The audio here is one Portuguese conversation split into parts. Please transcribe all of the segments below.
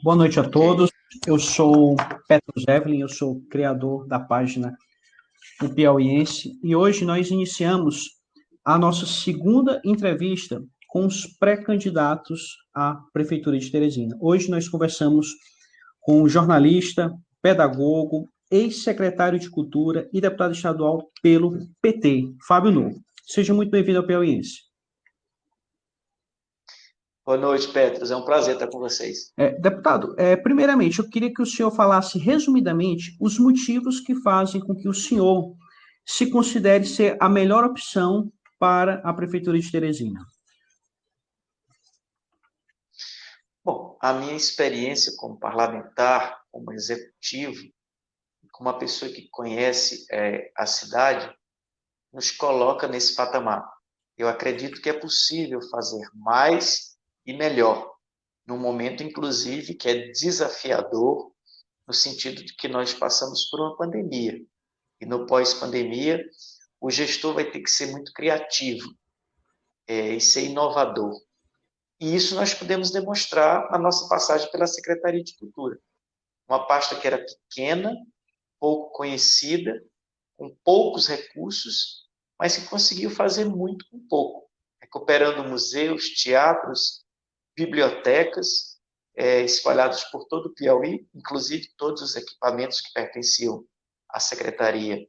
Boa noite a Ok. todos. Eu sou Petros Evelyn, eu sou criador da página do Piauiense e hoje nós iniciamos a nossa segunda entrevista com os pré-candidatos à Prefeitura de Teresina. Hoje nós conversamos com o jornalista, pedagogo, ex-secretário de Cultura e deputado estadual pelo PT, Fábio Novo. Seja muito bem-vindo ao Piauiense. Boa noite, Petros. É um prazer estar com vocês. Deputado, primeiramente, eu queria que o senhor falasse resumidamente os motivos que fazem com que o senhor se considere ser a melhor opção para a Prefeitura de Teresina. Bom, a minha experiência como parlamentar, como executivo, como uma pessoa que conhece a cidade, nos coloca nesse patamar. Eu acredito que é possível fazer mais e melhor, num momento, inclusive, que é desafiador, no sentido de que nós passamos por uma pandemia. E no pós-pandemia, o gestor vai ter que ser muito criativo e ser inovador. E isso nós podemos demonstrar na nossa passagem pela Secretaria de Cultura. Uma pasta que era pequena, pouco conhecida, com poucos recursos, mas que conseguiu fazer muito com pouco, recuperando museus, teatros, bibliotecas, espalhados por todo o Piauí, inclusive todos os equipamentos que pertenciam à Secretaria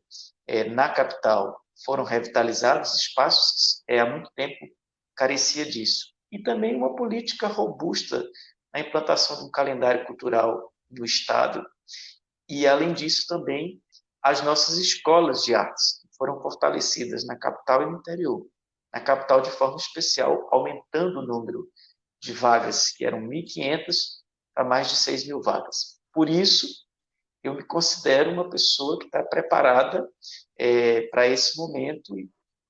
na capital foram revitalizados, espaços que há muito tempo carecia disso. E também uma política robusta na implantação de um calendário cultural no Estado. E, além disso, também as nossas escolas de artes, que foram fortalecidas na capital e no interior. Na capital, de forma especial, aumentando o número de vagas, que eram 1.500 para mais de 6.000 vagas. Por isso, eu me considero uma pessoa que está preparada para esse momento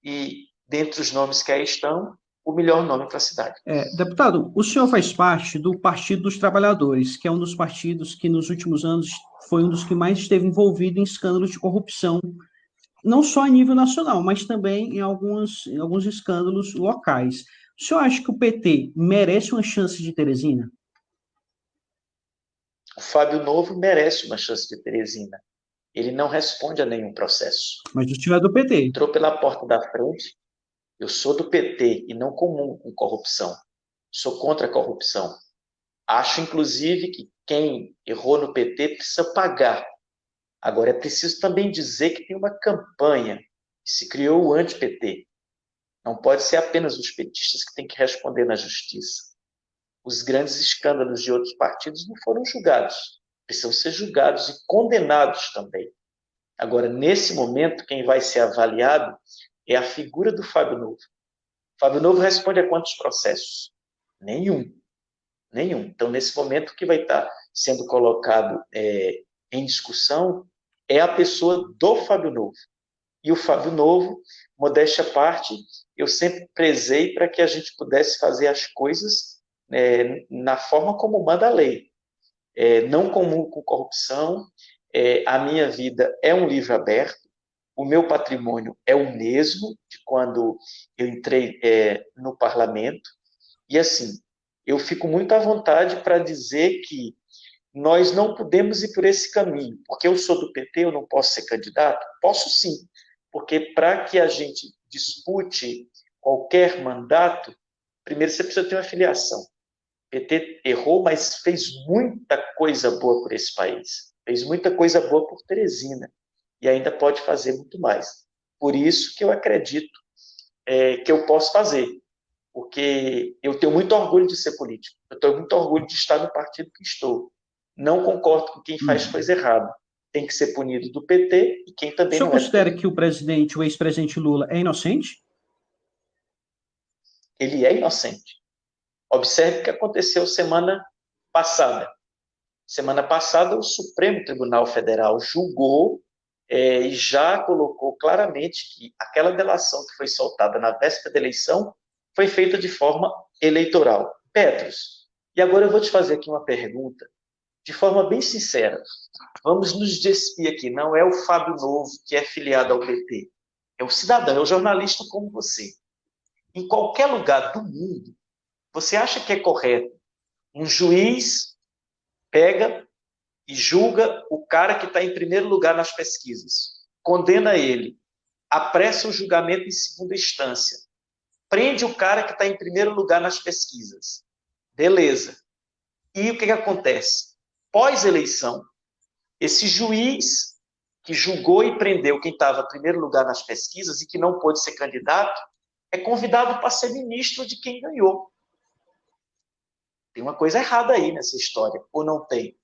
e, dentre os nomes que aí estão, o melhor nome para a cidade. Deputado, o senhor faz parte do Partido dos Trabalhadores, que é um dos partidos que nos últimos anos foi um dos que mais esteve envolvido em escândalos de corrupção, não só a nível nacional, mas também em alguns escândalos locais. O senhor acha que o PT merece uma chance de Teresina? O Fábio Novo merece uma chance de Teresina. Ele não responde a nenhum processo. Mas o senhor é do PT. Entrou pela porta da frente. Eu sou do PT e não comungo com corrupção. Sou contra a corrupção. Acho, inclusive, que quem errou no PT precisa pagar. Agora, é preciso também dizer que tem uma campanha que se criou o anti-PT. Não pode ser apenas os petistas que têm que responder na justiça. Os grandes escândalos de outros partidos não foram julgados. Precisam ser julgados e condenados também. Agora, nesse momento, quem vai ser avaliado é a figura do Fábio Novo. Fábio Novo responde a quantos processos? Nenhum. Nenhum. Então, nesse momento, o que vai estar sendo colocado em discussão é a pessoa do Fábio Novo. E o Fábio Novo, modéstia à parte, eu sempre prezei para que a gente pudesse fazer as coisas na forma como manda a lei. Não comum com corrupção, a minha vida é um livro aberto, o meu patrimônio é o mesmo de quando eu entrei no parlamento, e assim, eu fico muito à vontade para dizer que nós não podemos ir por esse caminho, porque eu sou do PT, eu não posso ser candidato? Posso sim, porque para que a gente dispute qualquer mandato, primeiro você precisa ter uma filiação. O PT errou, mas fez muita coisa boa por esse país, fez muita coisa boa por Teresina, e ainda pode fazer muito mais. Por isso que eu acredito que eu posso fazer, porque eu tenho muito orgulho de ser político, eu tenho muito orgulho de estar no partido que estou. Não concordo com quem faz coisa errada. Tem que ser punido do PT e quem O também senhor não é do considera PT. que o ex-presidente Lula é inocente? Ele é inocente. Observe o que aconteceu semana passada. Semana passada, o Supremo Tribunal Federal julgou e já colocou claramente que aquela delação que foi soltada na véspera da eleição foi feita de forma eleitoral. Petros, e agora eu vou te fazer aqui uma pergunta, de forma bem sincera. Vamos nos despir aqui. Não é o Fábio Novo que é filiado ao PT. É o cidadão, é o jornalista como você. Em qualquer lugar do mundo, você acha que é correto um juiz pega e julga o cara que está em primeiro lugar nas pesquisas, condena ele, apressa o julgamento em segunda instância, prende o cara que está em primeiro lugar nas pesquisas. Beleza. E o que acontece? Pós-eleição, esse juiz que julgou e prendeu quem estava em primeiro lugar nas pesquisas e que não pôde ser candidato, é convidado para ser ministro de quem ganhou. Tem uma coisa errada aí nessa história, ou não tem?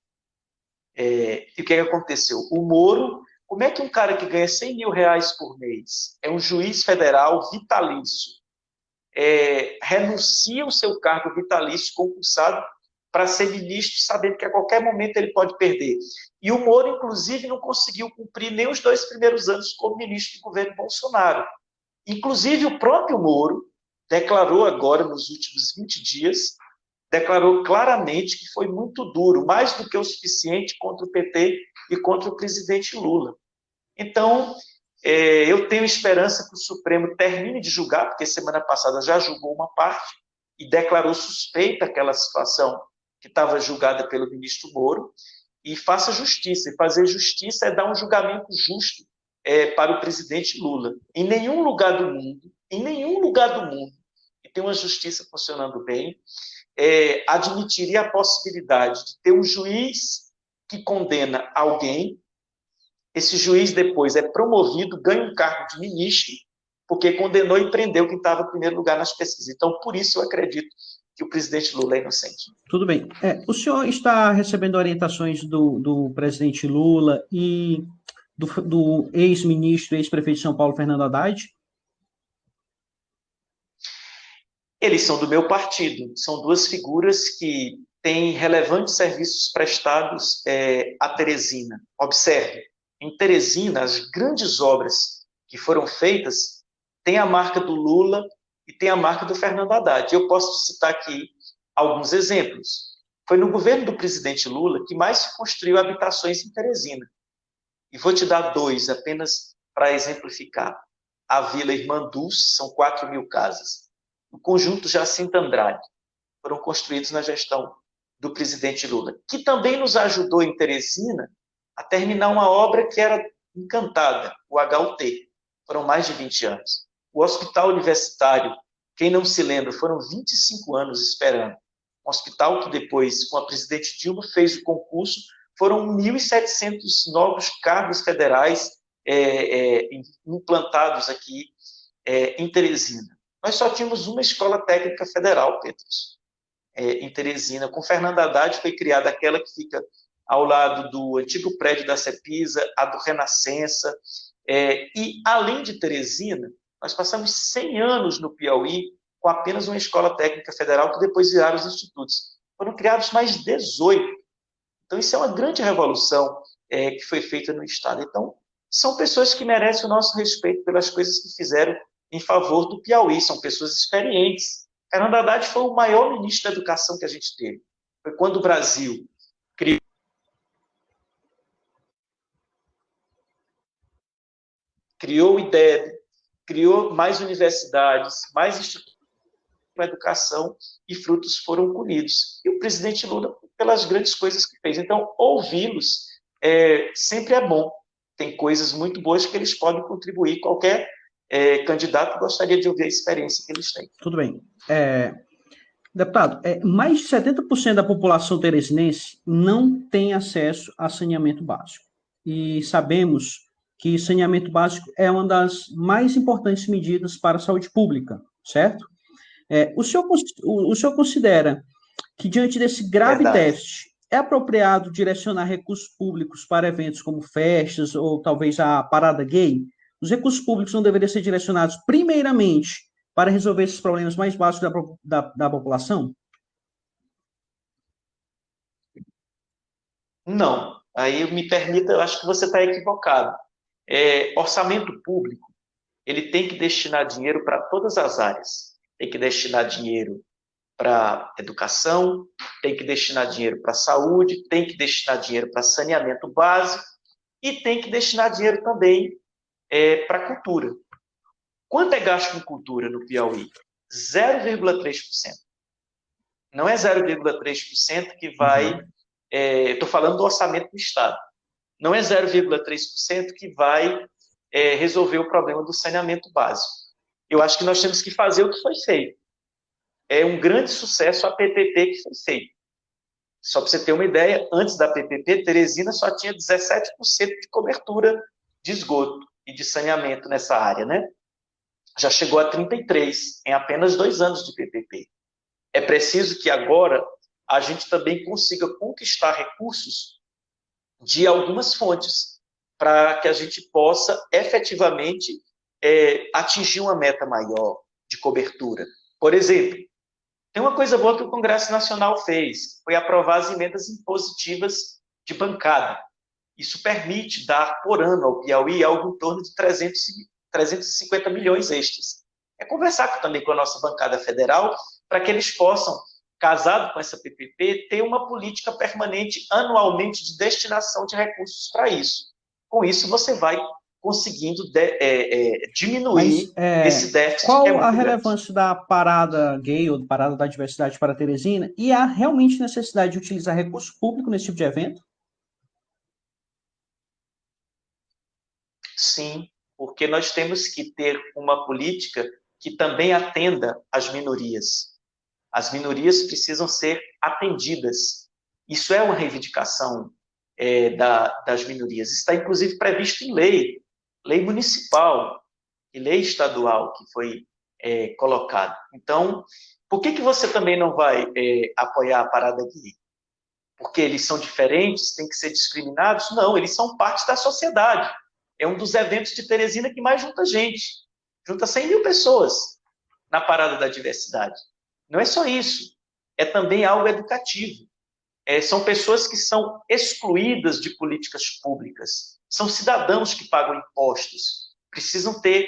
E o que aconteceu? O Moro, como é que um cara que ganha 100 mil reais por mês, é um juiz federal vitalício, renuncia o seu cargo vitalício concursado para ser ministro, sabendo que a qualquer momento ele pode perder? E o Moro, inclusive, não conseguiu cumprir nem os 2 primeiros anos como ministro do governo Bolsonaro. Inclusive, o próprio Moro declarou agora, nos últimos 20 dias, declarou claramente que foi muito duro, mais do que o suficiente contra o PT e contra o presidente Lula. Então, eu tenho esperança que o Supremo termine de julgar, porque semana passada já julgou uma parte e declarou suspeita aquela situação que estava julgada pelo ministro Moro, e faça justiça. E fazer justiça é dar um julgamento justo para o presidente Lula. Em nenhum lugar do mundo, que tem uma justiça funcionando bem, admitiria a possibilidade de ter um juiz que condena alguém, esse juiz depois é promovido, ganha um cargo de ministro, porque condenou e prendeu quem estava em primeiro lugar nas pesquisas. Então, por isso eu acredito que o presidente Lula é inocente. Tudo bem. O senhor está recebendo orientações do presidente Lula e do ex-ministro, ex-prefeito de São Paulo, Fernando Haddad? Eles são do meu partido. São duas figuras que têm relevantes serviços prestados a Teresina. Observe, em Teresina, as grandes obras que foram feitas têm a marca do Lula e tem a marca do Fernando Haddad. Eu posso citar aqui alguns exemplos. Foi no governo do presidente Lula que mais se construiu habitações em Teresina. E vou te dar 2, apenas para exemplificar. A Vila Irmã Dulce, são 4 mil casas. O conjunto Jacinto Andrade, foram construídos na gestão do presidente Lula, que também nos ajudou em Teresina a terminar uma obra que era encantada, o HUT. Foram mais de 20 anos. O Hospital Universitário, quem não se lembra, foram 25 anos esperando. Um hospital que depois, com a presidente Dilma, fez o concurso, foram 1.700 novos cargos federais implantados aqui em Teresina. Nós só tínhamos uma escola técnica federal, Petros, em Teresina. Com Fernando Haddad foi criada aquela que fica ao lado do antigo prédio da Cepisa, a do Renascença. E, além de Teresina, nós passamos 100 anos no Piauí com apenas uma escola técnica federal, que depois viraram os institutos. Foram criados mais 18. Então, isso é uma grande revolução que foi feita no Estado. Então, são pessoas que merecem o nosso respeito pelas coisas que fizeram em favor do Piauí, são pessoas experientes. Fernando Haddad foi o maior ministro da educação que a gente teve. Foi quando o Brasil criou o IDEB, criou mais universidades, mais institutos para a educação, e frutos foram colhidos. E o presidente Lula, pelas grandes coisas que fez. Então, ouvi-los sempre é bom. Tem coisas muito boas que eles podem contribuir. Qualquer candidato gostaria de ouvir a experiência que eles têm. Tudo bem. Deputado, mais de 70% da população teresinense não tem acesso a saneamento básico. E sabemos que saneamento básico é uma das mais importantes medidas para a saúde pública, certo? O senhor considera que, diante desse grave déficit, é apropriado direcionar recursos públicos para eventos como festas ou talvez a parada gay? Os recursos públicos não deveriam ser direcionados primeiramente para resolver esses problemas mais básicos da população? Não. Aí me permita, eu acho que você está equivocado. Orçamento público, ele tem que destinar dinheiro para todas as áreas. Tem que destinar dinheiro para educação, tem que destinar dinheiro para saúde, tem que destinar dinheiro para saneamento básico e tem que destinar dinheiro também para cultura. Quanto é gasto com cultura no Piauí? 0,3%. Não é 0,3% que vai estou falando do orçamento do Estado, não é 0,3% que vai resolver o problema do saneamento básico. Eu acho que nós temos que fazer o que foi feito. É um grande sucesso a PPP que foi feita. Só para você ter uma ideia, antes da PPP, Teresina só tinha 17% de cobertura de esgoto e de saneamento nessa área, né? Já chegou a 33% em apenas 2 anos de PPP. É preciso que agora a gente também consiga conquistar recursos de algumas fontes, para que a gente possa efetivamente atingir uma meta maior de cobertura. Por exemplo, tem uma coisa boa que o Congresso Nacional fez, foi aprovar as emendas impositivas de bancada. Isso permite dar por ano ao Piauí algo em torno de 350 milhões extras. É conversar também com a nossa bancada federal para que eles possam, casado com essa PPP, ter uma política permanente anualmente de destinação de recursos para isso. Com isso, você vai conseguindo diminuir esse déficit qual que é muito a grande. relevância da parada gay ou parada da diversidade para Teresina e há realmente necessidade de utilizar recurso público nesse tipo de evento? Sim, porque nós temos que ter uma política que também atenda às minorias. As minorias precisam ser atendidas. Isso é uma reivindicação das minorias. Está, inclusive, previsto em lei municipal e lei estadual que foi colocada. Então, por que você também não vai apoiar a parada gay? Porque eles são diferentes, têm que ser discriminados? Não, eles são parte da sociedade. É um dos eventos de Teresina que mais junta gente. Junta 100 mil pessoas na parada da diversidade. Não é só isso, é também algo educativo. São pessoas que são excluídas de políticas públicas, são cidadãos que pagam impostos, precisam ter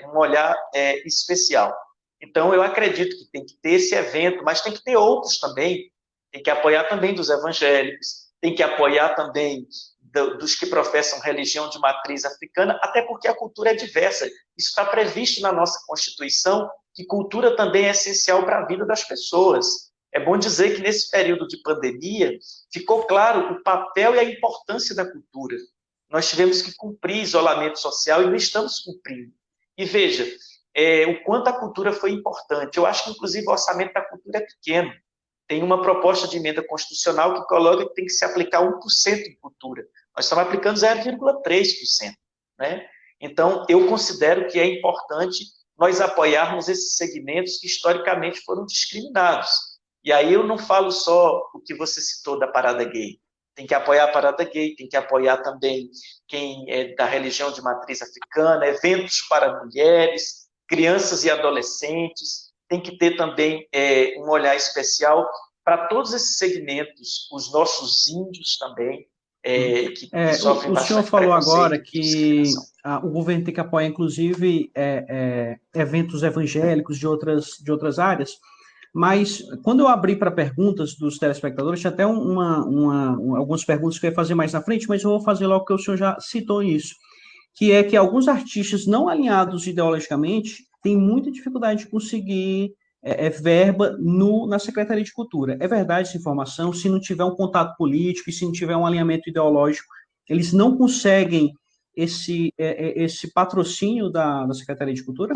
um olhar especial. Então, eu acredito que tem que ter esse evento, mas tem que ter outros também. Tem que apoiar também dos evangélicos, tem que apoiar também dos que professam religião de matriz africana, até porque a cultura é diversa. Isso está previsto na nossa Constituição, que cultura também é essencial para a vida das pessoas. É bom dizer que nesse período de pandemia ficou claro o papel e a importância da cultura. Nós tivemos que cumprir isolamento social e não estamos cumprindo. E veja, o quanto a cultura foi importante. Eu acho que, inclusive, o orçamento da cultura é pequeno. Tem uma proposta de emenda constitucional que coloca que tem que se aplicar 1% em cultura. Nós estamos aplicando 0,3%. Né? Então, eu considero que é importante nós apoiarmos esses segmentos que historicamente foram discriminados. E aí eu não falo só o que você citou da parada gay. Tem que apoiar a parada gay, tem que apoiar também quem é da religião de matriz africana, eventos para mulheres, crianças e adolescentes. Tem que ter também um olhar especial para todos esses segmentos, os nossos índios também, que sofrem o senhor bastante falou preconceito agora e que discriminação. o governo tem que apoiar, inclusive, eventos evangélicos de outras áreas, mas quando eu abri para perguntas dos telespectadores, tinha até algumas perguntas que eu ia fazer mais na frente, mas eu vou fazer logo que o senhor já citou isso, que é que alguns artistas não alinhados ideologicamente têm muita dificuldade de conseguir verba na Secretaria de Cultura. É verdade essa informação? Se não tiver um contato político e se não tiver um alinhamento ideológico, eles não conseguem esse patrocínio da Secretaria de Cultura?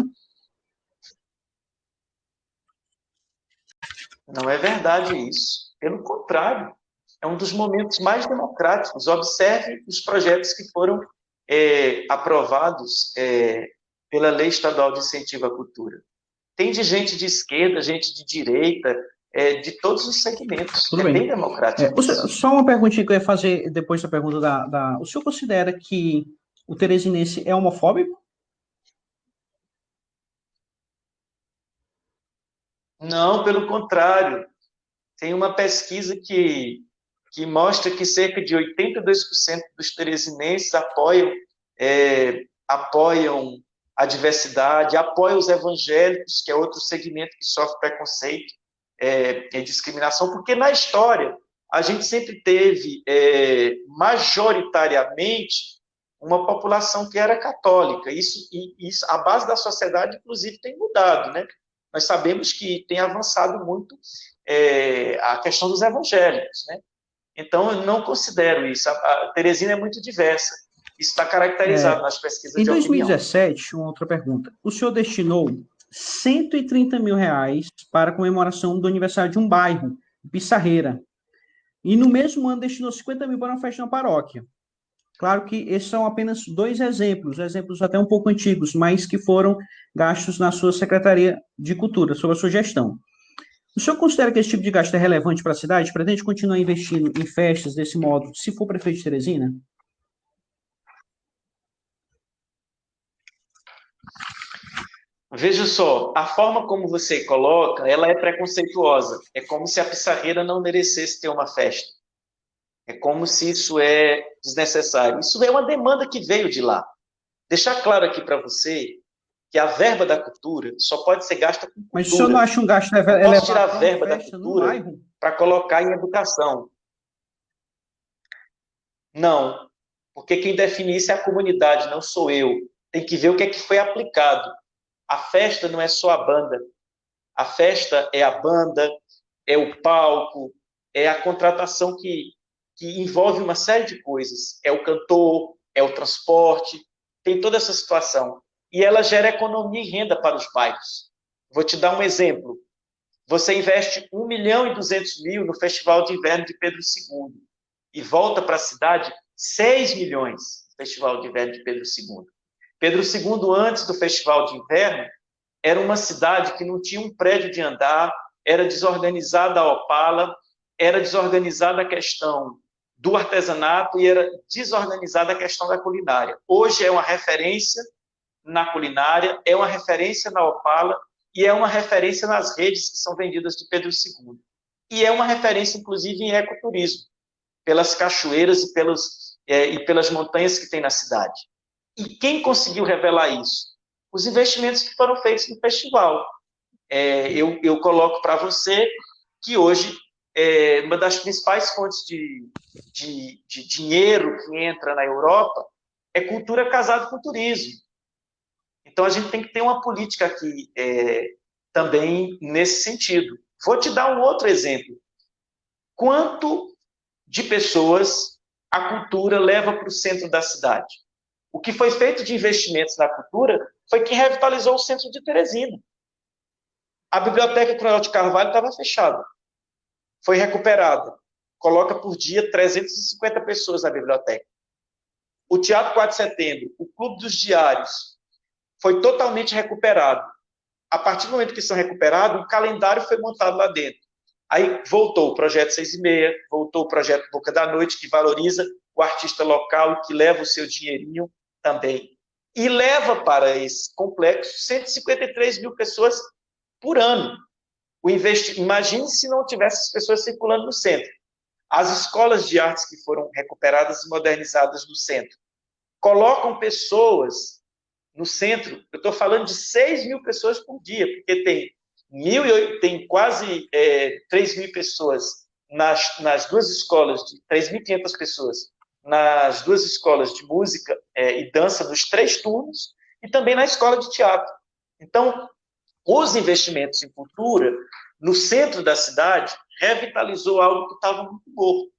Não é verdade isso. Pelo contrário, é um dos momentos mais democráticos. Observe os projetos que foram aprovados pela Lei Estadual de Incentivo à Cultura. Tem de gente de esquerda, gente de direita, de todos os segmentos. Tudo Bem bem. democrático isso. Só uma perguntinha que eu ia fazer depois da pergunta O senhor considera que o teresinense é homofóbico? Não, pelo contrário. Tem uma pesquisa que mostra que cerca de 82% dos teresinenses apoiam a diversidade, apoiam os evangélicos, que é outro segmento que sofre preconceito e discriminação, porque na história a gente sempre teve majoritariamente uma população que era católica. Isso, a base da sociedade, inclusive, tem mudado, né? Nós sabemos que tem avançado muito a questão dos evangélicos, né? Então, eu não considero isso. A Teresina é muito diversa. Isso está caracterizado nas pesquisas Em de opinião. 2017, uma outra pergunta. O senhor destinou R$ 130 mil para a comemoração do aniversário de um bairro, Pissarreira. E no mesmo ano destinou 50 mil para uma festa na paróquia. Claro que esses são apenas dois exemplos até um pouco antigos, mas que foram gastos na sua Secretaria de Cultura, sob a sua gestão. O senhor considera que esse tipo de gasto é relevante para a cidade? Pretende continuar investindo em festas desse modo, se for prefeito de Teresina? Veja só, a forma como você coloca, ela é preconceituosa. É como se a Pissarreira não merecesse ter uma festa. É como se isso é desnecessário. Isso é uma demanda que veio de lá. Deixar claro aqui para você que a verba da cultura só pode ser gasta com Mas o senhor não cultura. acha um gasto Não posso tirar elevado a para uma verba da festa no cultura bairro? para colocar em educação. Não, porque quem define isso é a comunidade, não sou eu. Tem que ver o que é que foi aplicado. A festa não é só a banda. A festa é a banda, é o palco, é a contratação que envolve uma série de coisas. É o cantor, é o transporte, tem toda essa situação. E ela gera economia e renda para os bairros. Vou te dar um exemplo. Você investe 1.200.000 no Festival de Inverno de Pedro II e volta para a cidade 6 milhões no Festival de Inverno de Pedro II. Pedro II, antes do Festival de Inverno, era uma cidade que não tinha um prédio de andar, era desorganizada a Opala, era desorganizada a questão do artesanato e era desorganizada a questão da culinária. Hoje é uma referência na culinária, é uma referência na Opala e é uma referência nas redes que são vendidas de Pedro II. E é uma referência, inclusive, em ecoturismo, pelas cachoeiras e pelas montanhas que tem na cidade. E quem conseguiu revelar isso? Os investimentos que foram feitos no festival. Eu coloco para você que hoje uma das principais fontes de dinheiro que entra na Europa é cultura casada com turismo. Então, a gente tem que ter uma política aqui também nesse sentido. Vou te dar um outro exemplo. Quanto de pessoas a cultura leva para o centro da cidade? O que foi feito de investimentos na cultura foi que revitalizou o centro de Teresina. A Biblioteca Coronel de Carvalho estava fechada. Foi recuperada. Coloca por dia 350 pessoas na biblioteca. O Teatro 4 de Setembro, o Clube dos Diários, foi totalmente recuperado. A partir do momento que são recuperados, o calendário foi montado lá dentro. Aí voltou o Projeto 6 e meia, voltou o Projeto Boca da Noite, que valoriza o artista local e que leva o seu dinheirinho também. E leva para esse complexo 153 mil pessoas por ano. Imagine se não tivesse as pessoas circulando no centro. As escolas de artes que foram recuperadas e modernizadas no centro colocam pessoas no centro. Eu estou falando de 6 mil pessoas por dia, porque tem quase 3 mil pessoas nas duas escolas, de 3.500 pessoas nas duas escolas de música e dança dos 3 turnos, e também na escola de teatro. Então, os investimentos em cultura no centro da cidade revitalizou algo que estava muito morto.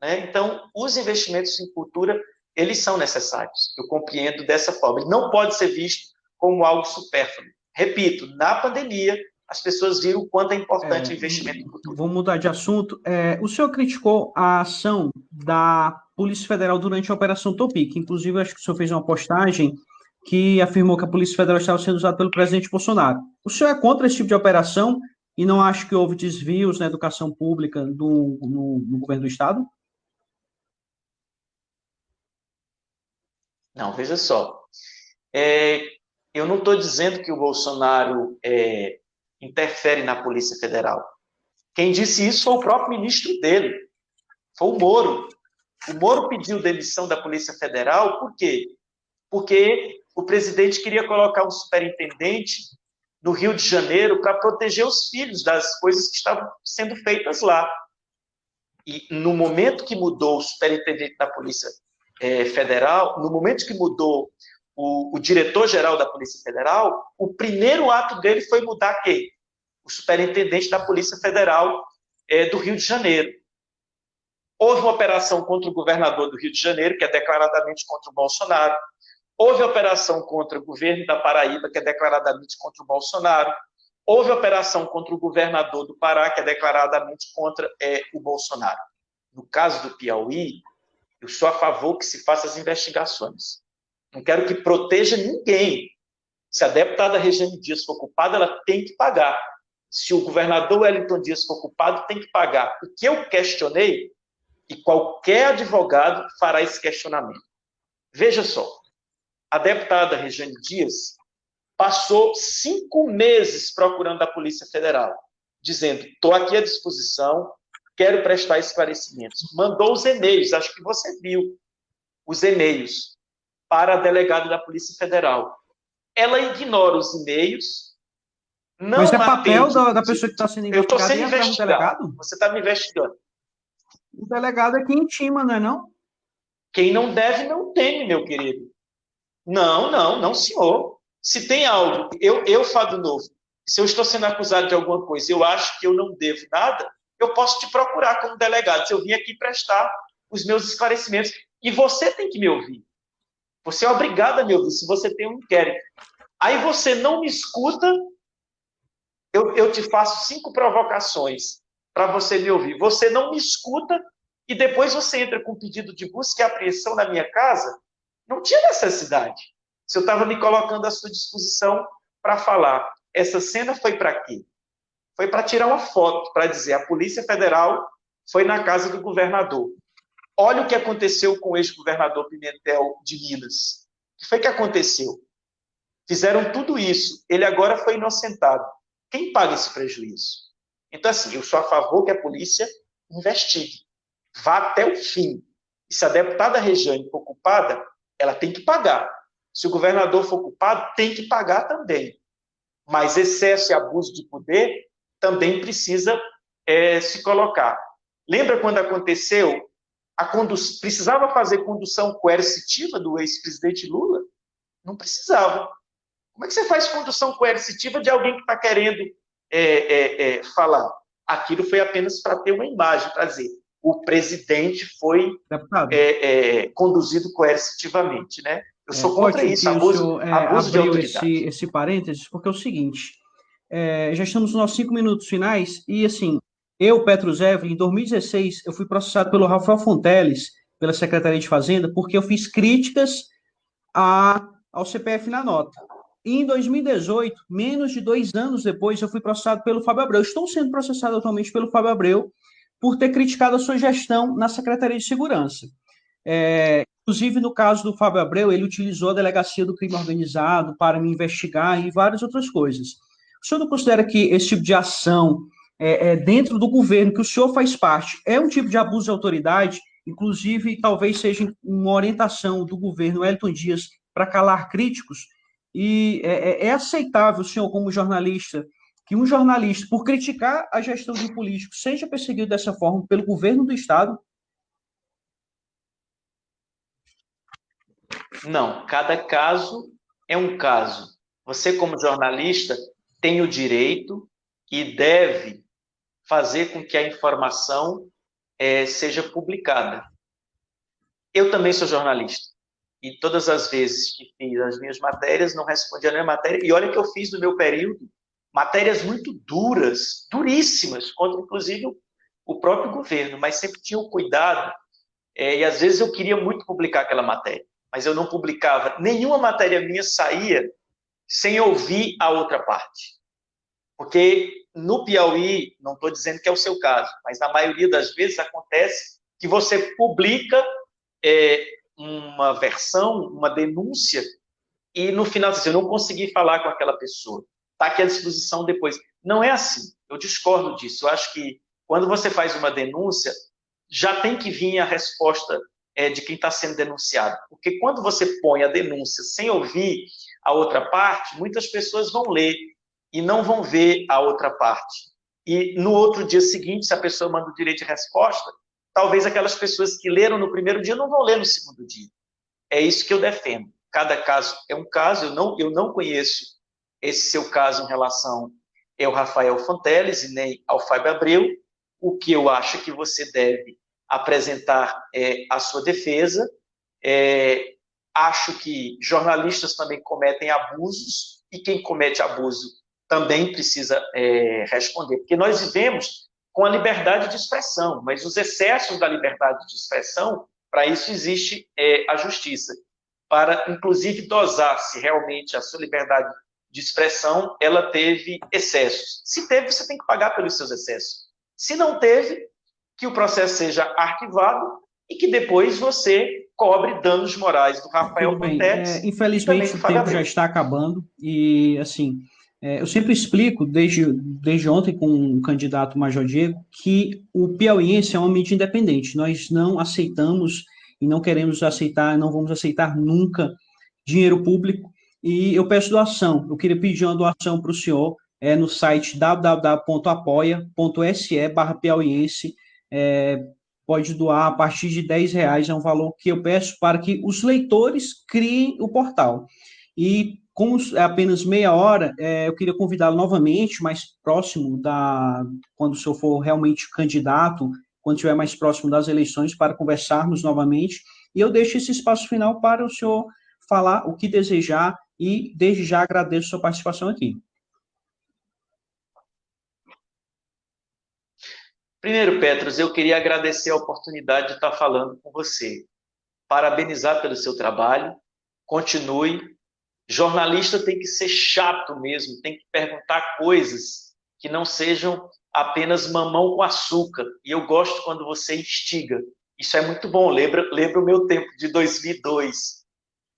Né? Então, os investimentos em cultura, eles são necessários. Eu compreendo dessa forma. Ele não pode ser visto como algo supérfluo. Repito, na pandemia, as pessoas viram o quanto é importante o investimento em cultura. Vou mudar de assunto. O senhor criticou a ação da Polícia Federal durante a Operação Topi, que inclusive acho que o senhor fez uma postagem que afirmou que a Polícia Federal estava sendo usada pelo presidente Bolsonaro. O senhor é contra esse tipo de operação e não acha que houve desvios na educação pública no governo do Estado? Não, veja só. Eu não estou dizendo que o Bolsonaro interfere na Polícia Federal. Quem disse isso foi o próprio ministro dele, foi o Moro. O Moro pediu demissão da Polícia Federal, por quê? Porque o presidente queria colocar um superintendente no Rio de Janeiro para proteger os filhos das coisas que estavam sendo feitas lá. E no momento que mudou o superintendente da Polícia Federal, no momento que mudou o diretor-geral da Polícia Federal, o primeiro ato dele foi mudar quem? O superintendente da Polícia Federal do Rio de Janeiro. Houve uma operação contra o governador do Rio de Janeiro, que é declaradamente contra o Bolsonaro. Houve operação contra o governo da Paraíba, que é declaradamente contra o Bolsonaro. Houve operação contra o governador do Pará, que é declaradamente contra o Bolsonaro. No caso do Piauí, eu sou a favor que se faça as investigações. Não quero que proteja ninguém. Se a deputada Regiane Dias for culpada, ela tem que pagar. Se o governador Wellington Dias for culpado, tem que pagar. O que eu questionei, e qualquer advogado fará esse questionamento. Veja só, a deputada Regiane Dias passou 5 meses procurando a Polícia Federal, dizendo, estou aqui à disposição, quero prestar esclarecimentos. Mandou os e-mails, acho que você viu os e-mails para a delegada da Polícia Federal. Ela ignora os e-mails, não Mas é atende... papel da pessoa que está sendo investigada. Eu estou sendo investigada e atrás do delegado? Você está me investigando. O delegado é quem intima, não é não? Quem não deve, não teme, meu querido. Não, senhor. Se tem algo, Fábio Novo, se eu estou sendo acusado de alguma coisa, eu acho que eu não devo nada, eu posso te procurar como delegado, se eu vim aqui prestar os meus esclarecimentos. E você tem que me ouvir. Você é obrigado a me ouvir, se você tem um inquérito. Aí você não me escuta, eu te faço 5 provocações para você me ouvir. Você não me escuta e depois você entra com pedido de busca e apreensão na minha casa. Não tinha necessidade. Se eu estava me colocando à sua disposição para falar. Essa cena foi para quê? Foi para tirar uma foto, para dizer a Polícia Federal foi na casa do governador. Olha o que aconteceu com o ex-governador Pimentel de Minas. O que foi que aconteceu? Fizeram tudo isso. Ele agora foi inocentado. Quem paga esse prejuízo? Então, assim, eu sou a favor que a polícia investigue. Vá até o fim. E se a deputada Regiane for culpada, ela tem que pagar. Se o governador for culpado, tem que pagar também. Mas excesso e abuso de poder também precisa se colocar. Lembra quando aconteceu? Precisava fazer condução coercitiva do ex-presidente Lula? Não precisava. Como é que você faz condução coercitiva de alguém que está querendo falar? Aquilo foi apenas para ter uma imagem, para dizer o presidente foi conduzido coercitivamente, né? Eu sou contra isso, abuso de autoridade. Esse parênteses, porque é o seguinte, já estamos nos nossos 5 minutos finais, e assim, eu, Petro Zevlin, em 2016, eu fui processado pelo Rafael Fonteles, pela Secretaria de Fazenda, porque eu fiz críticas ao CPF na nota. E em 2018, menos de 2 anos depois, eu fui processado pelo Fábio Abreu. Estou sendo processado atualmente pelo Fábio Abreu por ter criticado a sua gestão na Secretaria de Segurança. Inclusive, no caso do Fábio Abreu, ele utilizou a Delegacia do Crime Organizado para me investigar e várias outras coisas. O senhor não considera que esse tipo de ação, dentro do governo, que o senhor faz parte, é um tipo de abuso de autoridade, inclusive talvez seja uma orientação do governo Wellington Dias para calar críticos? E é aceitável, o senhor, como jornalista, que um jornalista, por criticar a gestão de um político, seja perseguido dessa forma pelo governo do Estado? Não, cada caso é um caso. Você, como jornalista, tem o direito e deve fazer com que a informação seja publicada. Eu também sou jornalista. E todas as vezes que fiz as minhas matérias, não respondi a minha matéria. E olha que eu fiz no meu período matérias muito duras, duríssimas, contra, inclusive, o próprio governo, mas sempre tinha o cuidado. E às vezes eu queria muito publicar aquela matéria, mas eu não publicava. Nenhuma matéria minha saía sem ouvir a outra parte. Porque no Piauí, não estou dizendo que é o seu caso, mas na maioria das vezes acontece que você publica uma versão, uma denúncia, e no final você diz, eu não consegui falar com aquela pessoa. Está aqui à disposição depois. Não é assim. Eu discordo disso. Eu acho que quando você faz uma denúncia, já tem que vir a resposta de quem está sendo denunciado. Porque quando você põe a denúncia sem ouvir a outra parte, muitas pessoas vão ler e não vão ver a outra parte. E no outro dia seguinte, se a pessoa manda o direito de resposta, talvez aquelas pessoas que leram no primeiro dia não vão ler no segundo dia. É isso que eu defendo. Cada caso é um caso. Eu não conheço esse seu caso em relação ao Rafael Fonteles e nem ao Fábio Abreu. O que eu acho que você deve apresentar a sua defesa. Acho que jornalistas também cometem abusos, e quem comete abuso também precisa responder, porque nós vivemos com a liberdade de expressão, mas os excessos da liberdade de expressão, para isso existe a justiça, para, inclusive, dosar se realmente a sua liberdade de expressão ela teve excessos. Se teve, você tem que pagar pelos seus excessos. Se não teve, que o processo seja arquivado e que depois você cobre danos morais do Rafael Pontetes. Infelizmente, o tempo já está acabando e, assim, eu sempre explico, desde ontem com o candidato Major Diego, que o piauiense é uma mídia independente. Nós não aceitamos e não queremos aceitar, não vamos aceitar nunca dinheiro público. E eu peço doação. Eu queria pedir uma doação para o senhor no site www.apoia.se/piauiense. Pode doar a partir de R$ 10, é um valor que eu peço para que os leitores criem o portal. E como é apenas meia hora, eu queria convidá-lo novamente, mais próximo quando o senhor for realmente candidato, quando estiver mais próximo das eleições, para conversarmos novamente. E eu deixo esse espaço final para o senhor falar o que desejar e, desde já, agradeço a sua participação aqui. Primeiro, Petros, eu queria agradecer a oportunidade de estar falando com você. Parabenizar pelo seu trabalho. Continue. Jornalista tem que ser chato mesmo, tem que perguntar coisas que não sejam apenas mamão com açúcar. E eu gosto quando você instiga. Isso é muito bom. Lembra o meu tempo de 2002.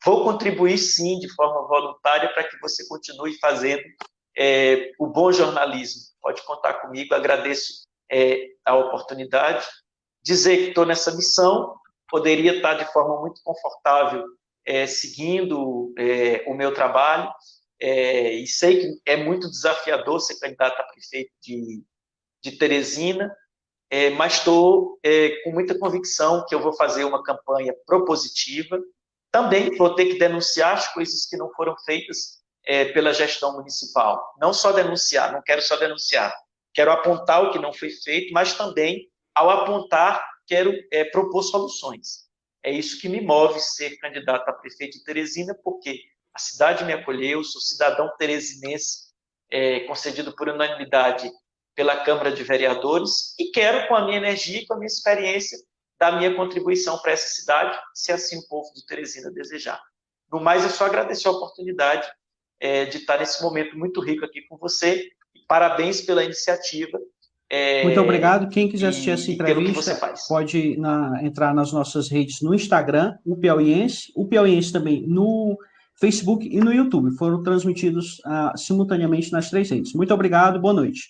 Vou contribuir, sim, de forma voluntária para que você continue fazendo o bom jornalismo. Pode contar comigo. Agradeço a oportunidade, dizer que estou nessa missão, poderia estar de forma muito confortável seguindo o meu trabalho, e sei que é muito desafiador ser candidato a prefeito de Teresina, mas estou com muita convicção que eu vou fazer uma campanha propositiva. Também vou ter que denunciar as coisas que não foram feitas pela gestão municipal. Não só denunciar, não quero só denunciar, quero apontar o que não foi feito, mas também, ao apontar, quero propor soluções. É isso que me move ser candidato a prefeito de Teresina, porque a cidade me acolheu, sou cidadão teresinense, concedido por unanimidade pela Câmara de Vereadores, e quero, com a minha energia e com a minha experiência, dar minha contribuição para essa cidade, se assim o povo de Teresina desejar. No mais, eu só agradecer a oportunidade de estar nesse momento muito rico aqui com você. Parabéns pela iniciativa. Muito obrigado. Quem quiser assistir essa entrevista pode entrar nas nossas redes no Instagram, o Piauiense também no Facebook e no YouTube. Foram transmitidos simultaneamente nas 3 redes. Muito obrigado, boa noite.